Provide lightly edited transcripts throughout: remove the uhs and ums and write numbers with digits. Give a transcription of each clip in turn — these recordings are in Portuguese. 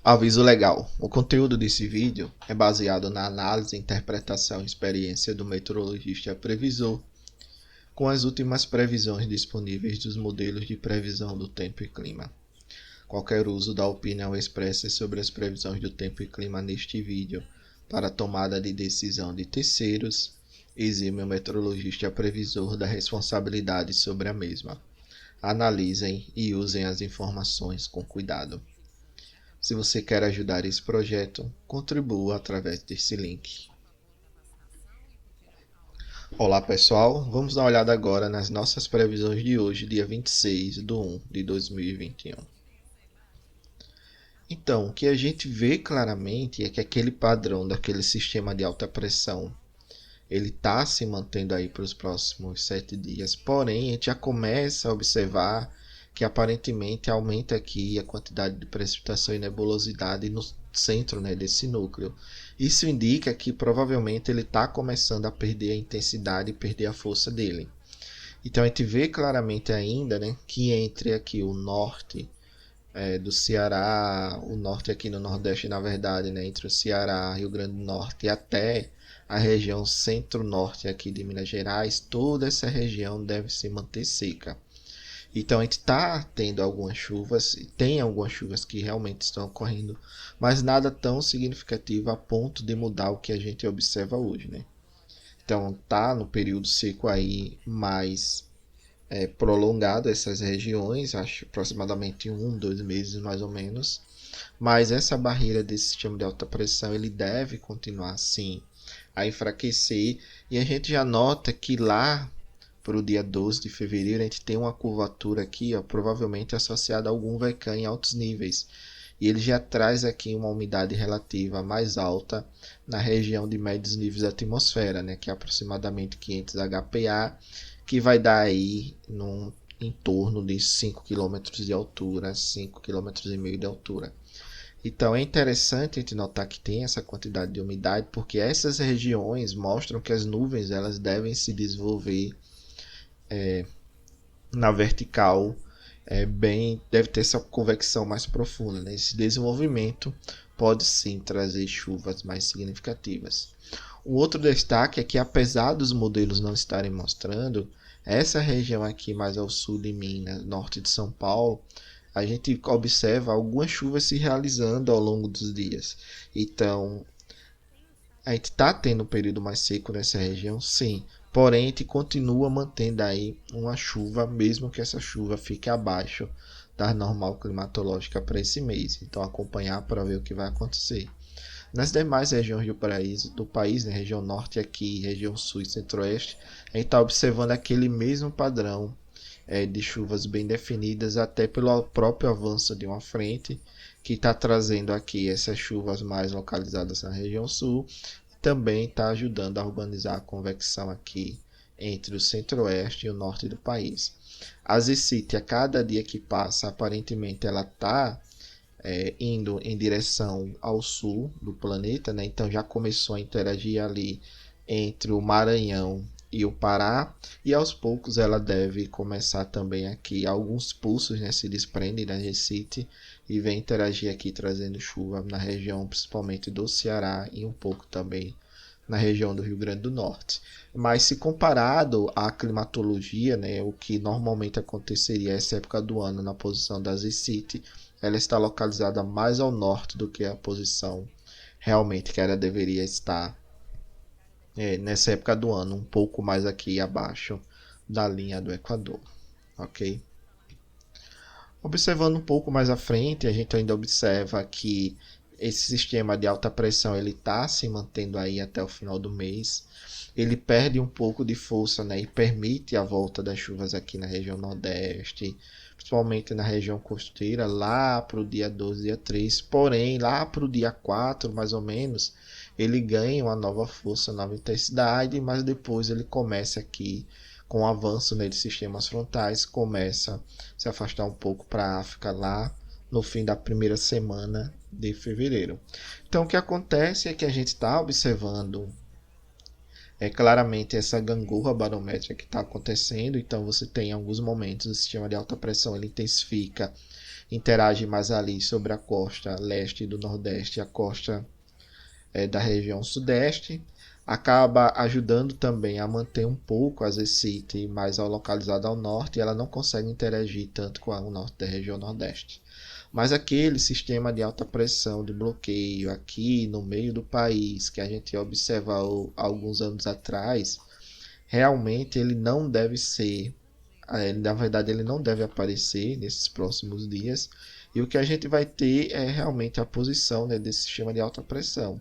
Aviso legal: o conteúdo desse vídeo é baseado na análise, interpretação e experiência do meteorologista previsor, com as últimas previsões disponíveis dos modelos de previsão do tempo e clima. Qualquer uso da opinião expressa sobre as previsões do tempo e clima neste vídeo para tomada de decisão de terceiros exime o meteorologista previsor da responsabilidade sobre a mesma. Analisem e usem as informações com cuidado. Se você quer ajudar esse projeto, contribua através desse link. Olá pessoal, vamos dar uma olhada agora nas nossas previsões de hoje, dia 26/1/2021. Então, o que a gente vê claramente é que aquele padrão daquele sistema de alta pressão, ele está se mantendo aí para os próximos 7 dias, porém a gente já começa a observar que aparentemente aumenta aqui a quantidade de precipitação e nebulosidade no centro, né, desse núcleo. Isso indica que provavelmente ele está começando a perder a intensidade e perder a força dele. Então a gente vê claramente ainda, né, que entre aqui o norte do Ceará, o norte aqui no Nordeste, na verdade, né, entre o Ceará, Rio Grande do Norte e até a região centro-norte aqui de Minas Gerais, toda essa região deve se manter seca. Então a gente está tendo algumas chuvas, e tem algumas chuvas que realmente estão ocorrendo, mas nada tão significativo a ponto de mudar o que a gente observa hoje, né? Então tá no período seco aí mais prolongado essas regiões, acho aproximadamente 1, 2 meses mais ou menos, mas essa barreira desse sistema de alta pressão ele deve continuar assim a enfraquecer, e a gente já nota que lá para o dia 12 de fevereiro a gente tem uma curvatura aqui, ó, provavelmente associada a algum vulcão em altos níveis, e ele já traz aqui uma umidade relativa mais alta na região de médios níveis da atmosfera, né, que é aproximadamente 500 HPA, que vai dar aí em torno de 5 km de altura, 5,5 km de altura. Então é interessante a gente notar que tem essa quantidade de umidade, porque essas regiões mostram que as nuvens elas devem se desenvolver na vertical, deve ter essa convecção mais profunda, né? Esse desenvolvimento pode sim trazer chuvas mais significativas. Um outro destaque é que, apesar dos modelos não estarem mostrando, essa região aqui mais ao sul de Minas, norte de São Paulo, a gente observa algumas chuvas se realizando ao longo dos dias. Então, a gente está tendo um período mais seco nessa região, sim. Porém, a gente continua mantendo aí uma chuva, mesmo que essa chuva fique abaixo da normal climatológica para esse mês. Então, acompanhar para ver o que vai acontecer. Nas demais regiões do país, né, região norte aqui, região sul e centro-oeste, a gente está observando aquele mesmo padrão de chuvas bem definidas, até pelo próprio avanço de uma frente que está trazendo aqui essas chuvas mais localizadas na região sul, e também está ajudando a organizar a convecção aqui entre o centro-oeste e o norte do país. A Zicite, a cada dia que passa, aparentemente ela está indo em direção ao sul do planeta, né? Então já começou a interagir ali entre o Maranhão e o Pará, e aos poucos ela deve começar também aqui. Alguns pulsos, né, se desprendem da Recife e vem interagir aqui trazendo chuva na região principalmente do Ceará e um pouco também na região do Rio Grande do Norte. Mas se comparado à climatologia, né, o que normalmente aconteceria essa época do ano na posição da Zicite, ela está localizada mais ao norte do que a posição realmente que ela deveria estar nessa época do ano, um pouco mais aqui abaixo da linha do Equador, ok? Observando um pouco mais à frente, a gente ainda observa que esse sistema de alta pressão ele está se mantendo aí até o final do mês. Ele perde um pouco de força, né, e permite a volta das chuvas aqui na região nordeste, principalmente na região costeira, lá para o dia 12, dia 3. Porém, lá para o dia 4, mais ou menos, ele ganha uma nova força, nova intensidade, mas depois ele começa aqui, com o avanço de sistemas frontais, começa a se afastar um pouco para a África lá no fim da primeira semana de fevereiro. Então o que acontece é que a gente está observando claramente essa gangorra barométrica que está acontecendo. Então você tem em alguns momentos o sistema de alta pressão ele intensifica interage mais ali sobre a costa leste do Nordeste e a costa da região Sudeste, acaba ajudando também a manter um pouco a Z-City mais localizada ao norte, e ela não consegue interagir tanto com o norte da região Nordeste. Mas aquele sistema de alta pressão, de bloqueio aqui no meio do país, que a gente observou alguns anos atrás, realmente ele não deve ser, na verdade ele não deve aparecer nesses próximos dias, e o que a gente vai ter é realmente a posição, né, desse sistema de alta pressão.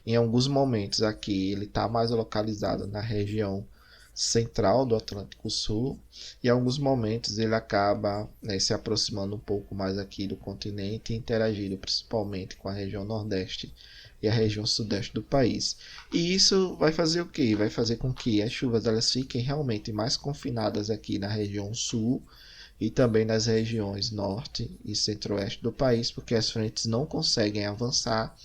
Em alguns momentos aqui ele está mais localizado na região central do Atlântico Sul, e em alguns momentos ele acaba, né, se aproximando um pouco mais aqui do continente e interagindo principalmente com a região Nordeste e a região Sudeste do país. E isso vai fazer o quê? Vai fazer com que as chuvas elas fiquem realmente mais confinadas aqui na região Sul e também nas regiões Norte e Centro-Oeste do país, porque as frentes não conseguem avançar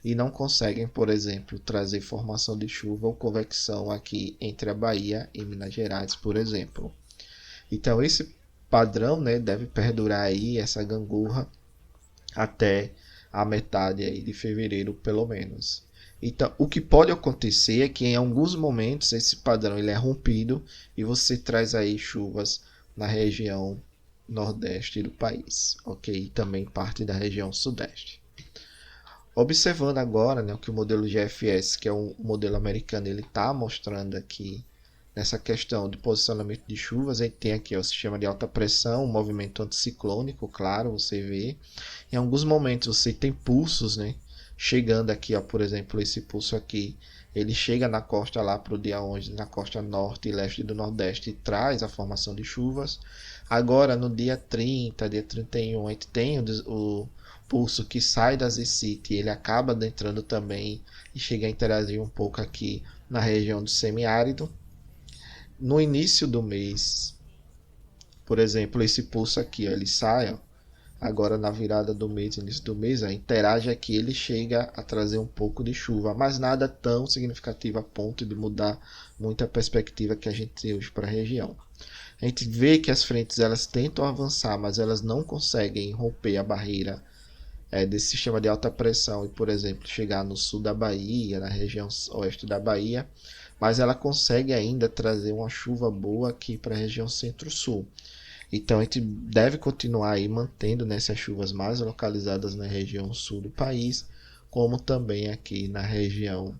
e não conseguem, por exemplo, trazer formação de chuva ou convecção aqui entre a Bahia e Minas Gerais, por exemplo. Então esse padrão, né, deve perdurar aí, essa gangorra, até a metade aí de fevereiro, pelo menos. Então, o que pode acontecer é que em alguns momentos esse padrão ele é rompido e você traz aí chuvas na região nordeste do país, ok? E também parte da região sudeste. Observando agora, né, o que o modelo GFS, que é um modelo americano, ele está mostrando aqui nessa questão de posicionamento de chuvas. A gente tem aqui ó, o sistema de alta pressão, um movimento anticiclônico, claro, você vê. Em alguns momentos você tem pulsos, né, chegando aqui, ó, por exemplo, esse pulso aqui, ele chega na costa lá para o dia 11, na costa norte e leste do Nordeste, e traz a formação de chuvas. Agora, no dia 30, dia 31, a gente tem o pulso que sai da Z-City, ele acaba adentrando também e chega a interagir um pouco aqui na região do semiárido. No início do mês, por exemplo, esse pulso aqui, ó, ele sai, ó, agora na virada do mês, início do mês, ó, interage aqui, ele chega a trazer um pouco de chuva, mas nada tão significativo a ponto de mudar muito a perspectiva que a gente tem hoje para a região. A gente vê que as frentes elas tentam avançar, mas elas não conseguem romper a barreira desse sistema de alta pressão e, por exemplo, chegar no sul da Bahia, na região oeste da Bahia, mas ela consegue ainda trazer uma chuva boa aqui para a região centro-sul. Então a gente deve continuar aí mantendo nessas chuvas mais localizadas na região sul do país, como também aqui na região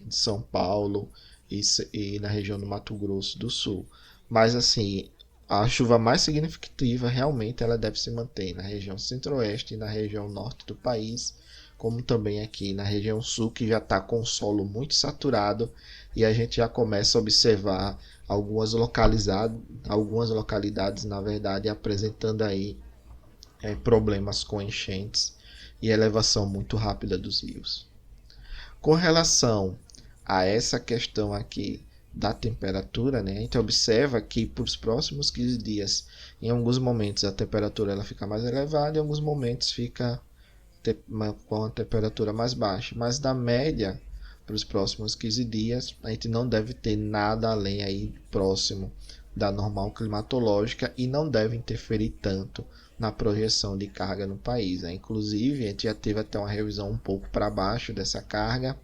de São Paulo e na região do Mato Grosso do Sul. Mas assim, a chuva mais significativa realmente ela deve se manter na região centro-oeste e na região norte do país, como também aqui na região sul, que já está com o solo muito saturado, e a gente já começa a observar algumas localidades, na verdade, apresentando aí problemas com enchentes e elevação muito rápida dos rios. Com relação a essa questão aqui da temperatura, né, a gente observa que para os próximos 15 dias, em alguns momentos a temperatura ela fica mais elevada, em alguns momentos fica com a temperatura mais baixa, mas da média para os próximos 15 dias a gente não deve ter nada além aí próximo da normal climatológica e não deve interferir tanto na projeção de carga no país, né? Inclusive a gente já teve até uma revisão um pouco para baixo dessa carga,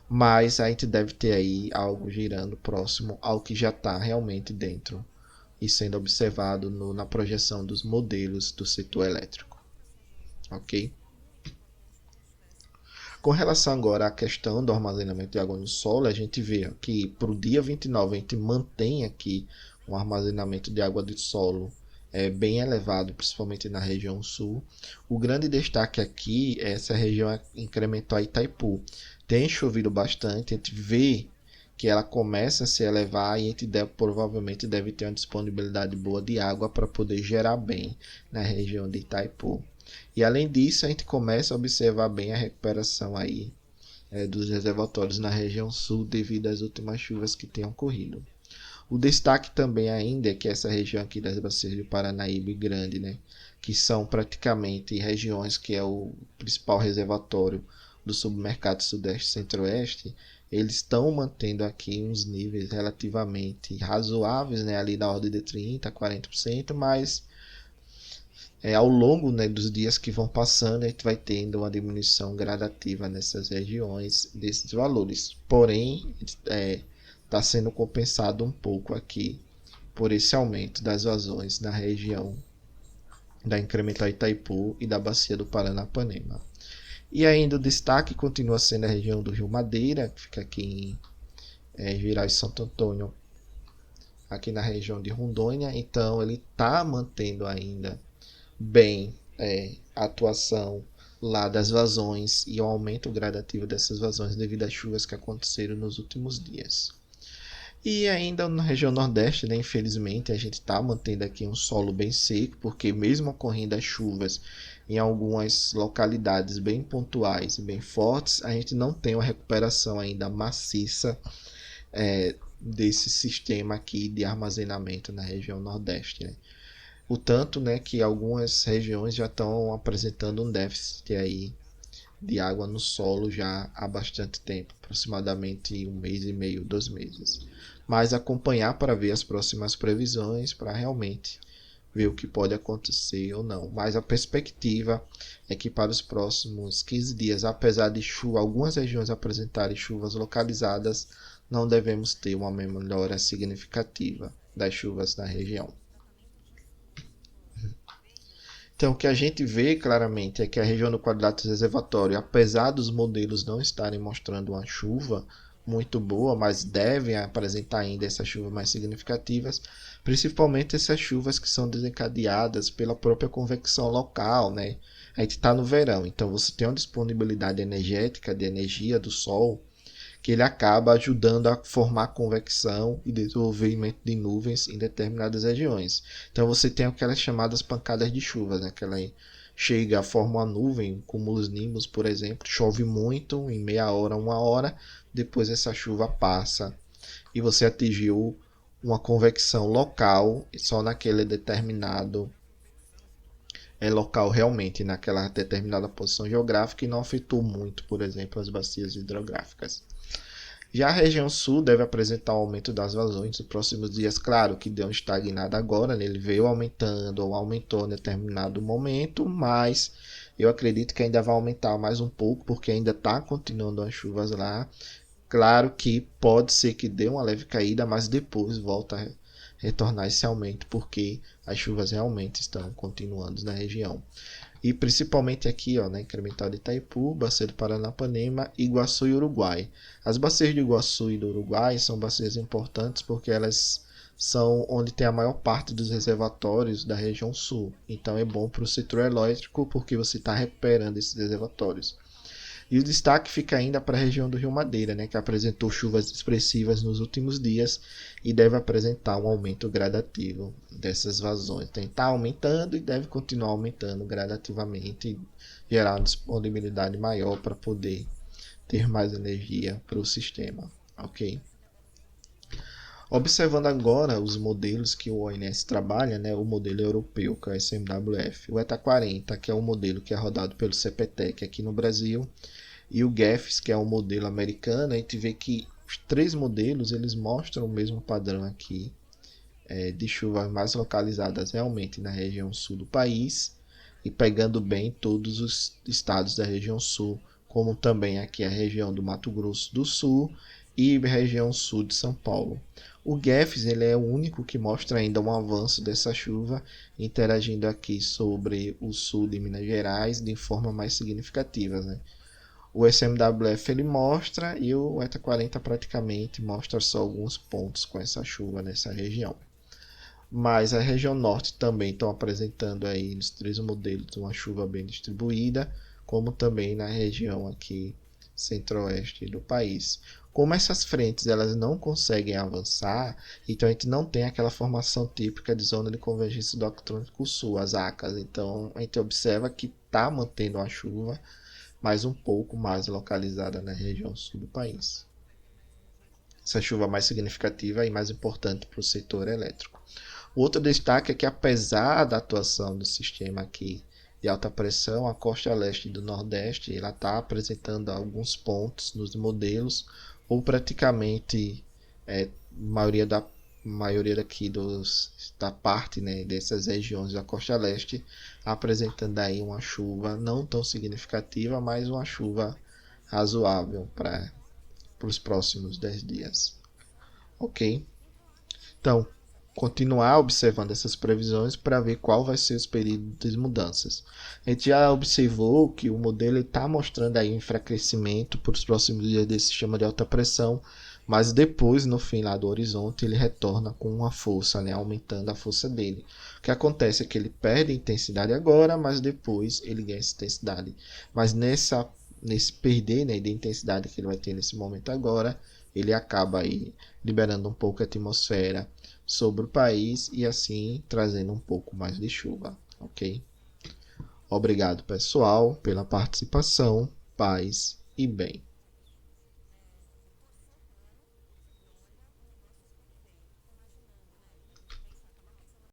mas a gente deve ter aí algo girando próximo ao que já está realmente dentro e sendo observado na projeção dos modelos do setor elétrico, ok? Com relação agora à questão do armazenamento de água no solo, a gente vê que para o dia 29 a gente mantém aqui um armazenamento de água do solo bem elevado, principalmente na região sul. O grande destaque aqui é essa região incremental Itaipu. Tem chovido bastante, a gente vê que ela começa a se elevar e a gente provavelmente deve ter uma disponibilidade boa de água para poder gerar bem na região de Itaipu. E além disso, a gente começa a observar bem a recuperação aí dos reservatórios na região sul devido às últimas chuvas que têm ocorrido. O destaque também ainda é que essa região aqui das bacias do Paranaíba e Grande, né, que são praticamente regiões que é o principal reservatório do submercado Sudeste e Centro-Oeste, eles estão mantendo aqui uns níveis relativamente razoáveis, né, ali na ordem de 30% a 40%, mas ao longo, né, dos dias que vão passando, a gente vai tendo uma diminuição gradativa nessas regiões desses valores. Porém, está sendo compensado um pouco aqui por esse aumento das vazões na região da incremental Itaipu e da bacia do Paranapanema. E ainda o destaque continua sendo a região do Rio Madeira, que fica aqui em Virais e Santo Antônio, aqui na região de Rondônia. Então ele está mantendo ainda bem a atuação lá das vazões e o aumento gradativo dessas vazões devido às chuvas que aconteceram nos últimos dias. E ainda na região nordeste, né, infelizmente, a gente está mantendo aqui um solo bem seco, porque mesmo ocorrendo as chuvas em algumas localidades bem pontuais e bem fortes, a gente não tem uma recuperação ainda maciça desse sistema aqui de armazenamento na região nordeste, né? O tanto, né, que algumas regiões já estão apresentando um déficit aí de água no solo já há bastante tempo, aproximadamente 1 mês e meio, 2 meses. Mas acompanhar para ver as próximas previsões, para realmente ver o que pode acontecer ou não. Mas a perspectiva é que para os próximos 15 dias, apesar de chuva, algumas regiões apresentarem chuvas localizadas, não devemos ter uma melhora significativa das chuvas na região. Então, o que a gente vê claramente é que a região do quadrilátero reservatório, apesar dos modelos não estarem mostrando uma chuva muito boa, mas devem apresentar ainda essas chuvas mais significativas, principalmente essas chuvas que são desencadeadas pela própria convecção local, né? A gente está no verão, então você tem uma disponibilidade energética de energia do Sol que ele acaba ajudando a formar convecção e desenvolvimento de nuvens em determinadas regiões. Então você tem aquelas chamadas pancadas de chuva, né? Que ela chega, forma uma nuvem, cumulonimbus, por exemplo, chove muito em meia hora, 1 hora, depois essa chuva passa e você atingiu uma convecção local só naquele determinado local, realmente naquela determinada posição geográfica, e não afetou muito, por exemplo, as bacias hidrográficas. Já a região sul deve apresentar um aumento das vazões nos próximos dias. Claro que deu uma estagnada agora, né? Ele veio aumentando ou aumentou em determinado momento, mas eu acredito que ainda vai aumentar mais um pouco, porque ainda está continuando as chuvas lá. Claro que pode ser que dê uma leve caída, mas depois volta a retornar esse aumento, porque as chuvas realmente estão continuando na região. E principalmente aqui, ó, na incremental de Itaipu, bacia do Paranapanema, Iguaçu e Uruguai. As bacias de Iguaçu e do Uruguai são bacias importantes porque elas são onde tem a maior parte dos reservatórios da região sul. Então é bom para o setor elétrico porque você está recuperando esses reservatórios. E o destaque fica ainda para a região do Rio Madeira, né, que apresentou chuvas expressivas nos últimos dias e deve apresentar um aumento gradativo dessas vazões. Então está aumentando e deve continuar aumentando gradativamente e gerar uma disponibilidade maior para poder ter mais energia para o sistema. Ok? Observando agora os modelos que o ONS trabalha, né, o modelo europeu, que é o SMWF, o ETA 40, que é o modelo que é rodado pelo CPTEC aqui no Brasil, e o GEFS, que é o modelo americano, a gente vê que os três modelos eles mostram o mesmo padrão aqui, de chuvas mais localizadas realmente na região sul do país, e pegando bem todos os estados da região sul, como também aqui a região do Mato Grosso do Sul e a região sul de São Paulo. O GEFS ele é o único que mostra ainda um avanço dessa chuva, interagindo aqui sobre o sul de Minas Gerais de forma mais significativa, né? O SMWF ele mostra e o ETA 40 praticamente mostra só alguns pontos com essa chuva nessa região. Mas a região norte também estão apresentando aí nos três modelos uma chuva bem distribuída, como também na região aqui centro-oeste do país. Como essas frentes elas não conseguem avançar, então a gente não tem aquela formação típica de zona de convergência do Atlântico Sul, as ACAS. Então a gente observa que está mantendo a chuva, mas um pouco mais localizada na região sul do país. Essa chuva mais significativa e mais importante para o setor elétrico. O outro destaque é que apesar da atuação do sistema aqui de alta pressão, a costa leste do Nordeste ela está apresentando alguns pontos nos modelos, ou praticamente a maioria maioria daqui da parte, né, dessas regiões da costa leste, apresentando aí uma chuva não tão significativa, mas uma chuva razoável para os próximos 10 dias. Ok? Então, continuar observando essas previsões para ver qual vai ser os períodos de mudanças. A gente já observou que o modelo está mostrando aí um enfraquecimento para os próximos dias desse sistema de alta pressão, mas depois, no fim lá do horizonte, ele retorna com uma força, né, aumentando a força dele. O que acontece é que ele perde intensidade agora, mas depois ele ganha essa intensidade. Mas nesse perder, né, de intensidade que ele vai ter nesse momento agora, ele acaba aí liberando um pouco a atmosfera sobre o país e assim trazendo um pouco mais de chuva, ok? Obrigado, pessoal, pela participação. Paz e bem.